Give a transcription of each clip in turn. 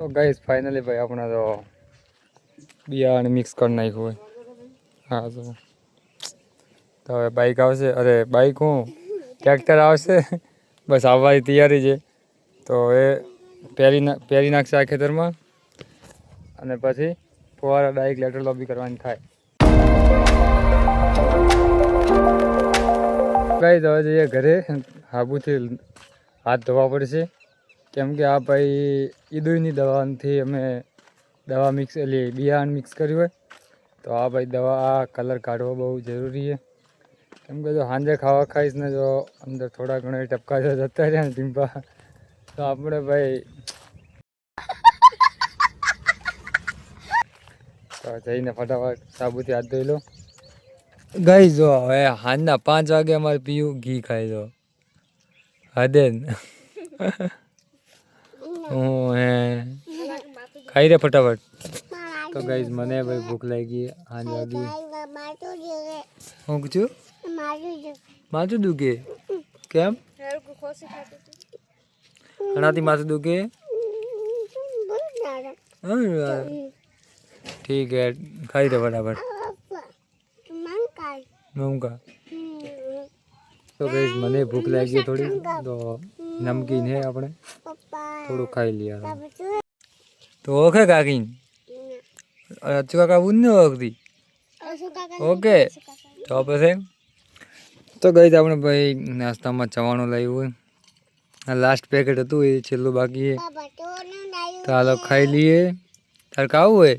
તો guys finally ભાઈ આપણે તો બિયારણ મિક્સ કરી નાખ્યું હોય. હા તો હવે બાઈક આવશે. અરે બાઈક હું ટ્રેક્ટર આવશે. બસ આવવાની તૈયારી છે. તો એ પહેરી નાખશે આ ખેતરમાં અને પછી ફુવારા ડાયરેક્ટ લેટર લોબી કરવાની થાય. ગાઈસ હવે જઈએ ઘરે. હાબુથી હાથ ધોવા પડશે કેમ કે આ ભાઈ ઈદુની દવાથી અમે દવા મિક્સ એટલે બિયારણ મિક્સ કર્યું હોય. તો આ ભાઈ દવા આ કલર કાઢવો બહુ જરૂરી છે કેમ કે જો સાંજે ખાવા ખાઈશ ને જો અંદર થોડા ઘણા ટપકા જતા રહ્યા ને ટીમ્પા તો આપણે ભાઈ તો જઈને ફટાફટ સાબુથી હાથ ધોઈ લો. ગઈ જો હવે સાંજના 5 વાગે અમારે પીવું ઘી ખાઈ દો હદે હું હે ખાઈ દે ફટાફટ. તો ગાઈઝ મને ભાઈ ભૂખ લાગી. 5 વાગી. હું પૂછું માથું દુખે કેમ? હણાથી માથું દુખે. ठीक है खाई दे फटाफट. मंगा तो गाइस મને ભૂખ લાગી થોડી તો નમકીન હે આપણે થોડું ખાઈ લઈએ. તો ઓકે કાકીન અચ્છા કાકા ઉન્ને ઓકતી ઓકે તો પછી તો ગાઈસ આપણે ભાઈ નાસ્તામાં ચવાણું લાવ્યું હોય. આ લાસ્ટ પેકેટ હતું એ છેલ્લું બાકી છે તો હાલો ખાઈ લઈએ. તાર ખાવું હોય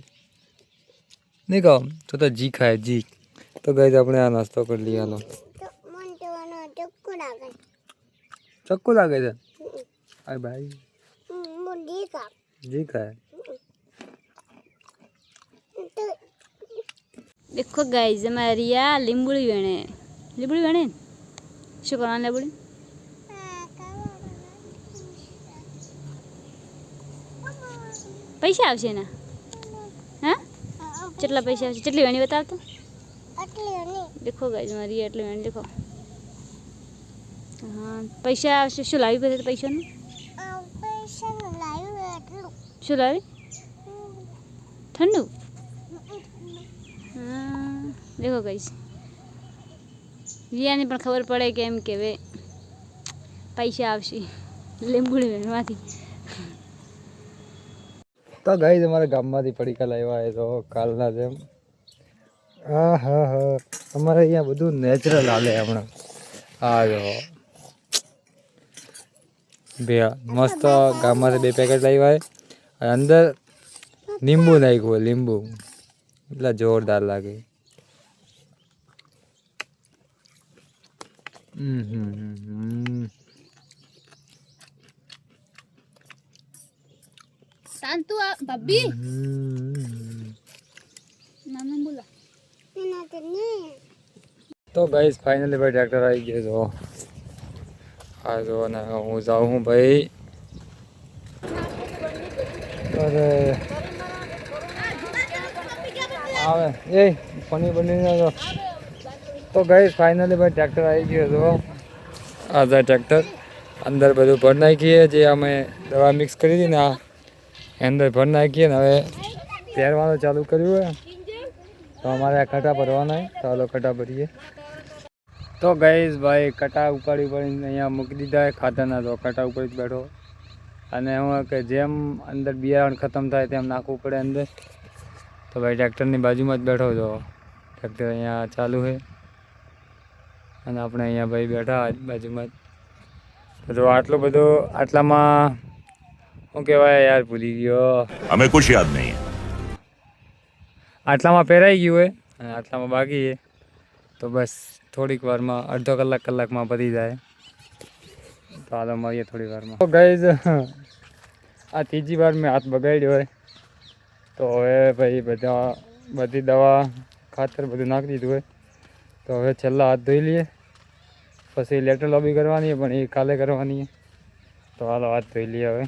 નહીં ખાવ તો જી ખાય જી. તો ગાઈસ આપણે આ નાસ્તો કરી લઈએ. હાલો ચક્કુ લાગે છે અરે ભાઈ જી ખાય. देखो गाइस हमारी લીંબુડી વેણે શું કરવાનું લીંબુડી પૈસા આવશે એના હા કેટલા પૈસા આવશે કેટલી વેણી બતાવતો દેખો ગાઈસ મારી એટલી વેણી દેખો. હા પૈસા આવશે. શું લાવી પછી પૈસાનું શું લાવી ઠંડુ. हाँ देखो गाइस रिया ने पण खबर पड़े कि एम के वे पैसा आवशी લીંબુડી વેણવાથી. તો ગાઈસ અમારા ગામમાંથી પડીકા લાવ્યા હોય તો કાલના જેમ. હા હા હા અમારે અહીંયા બધું નેચરલ હાલે હમણાં. હા જો બે મસ્ત ગામમાંથી 2 પેકેટ લાવ્યા હોય અને અંદર લીંબુ નાખ્યું હોય. લીંબુ એટલા જોરદાર લાગે. શાંતુ આ ભાભી નામ બોલા. તો ગાઈસ ફાઇનલી ભાઈ ટ્રેક્ટર આવી ગયો જો. હા જો ને હું જાઉં હું ભાઈ. અરે આવે એ પનીર બની. તો ગાઈસ ફાઇનલી ભાઈ ટ્રેક્ટર આવી ગયો તો આ જાય ટ્રેક્ટર. અંદર બધું ભરી નાખીએ જે અમે દવા મિક્સ કરી હતી ને આ અંદર ભરી નાખીએ ને હવે પહેરવાનું ચાલુ કર્યું હોય તો અમારે આ કટા ભરવાના હોય. તો હાલો કટા ભરીએ. તો ગાઈસ ભાઈ કટા ઉપાડી અહીંયા મૂકી દીધા ખાતરના. તો કટા ઉપર જ બેઠો અને હું કે જેમ અંદર બિયારણ ખતમ થાય તેમ નાખવું પડે અંદર. તો ભાઈ ટ્રેક્ટરની બાજુમાં જ બેઠો છો. ટ્રેક્ટર અહીંયા ચાલુ છે અને આપણે અહીંયા ભાઈ બેઠા બાજુમાં જ. તો આટલું બધું આટલામાં શું કહેવાય યાર ભૂલી ગયો. हमें कुछ याद नहीं है. આટલામાં પહેરાઈ ગયું હોય અને આટલામાં બાકી છે. તો બસ થોડીક વારમાં અડધો કલાકમાં પતી જાય. તો હાલો મળીએ થોડી વારમાં. તો ગાઈઝ આ ત્રીજી વાર મેં હાથ બગાડ્યો હોય. તો હવે ભાઈ બધી દવા ખાતર બધું નાખી દીધું હોય. તો હવે છેલ્લા હાથ ધોઈ લઈએ પછી લેટર લોબી કરવાની પણ એ કાલે કરવાની. તો હાલો હાથ ધોઈ લઈએ હવે.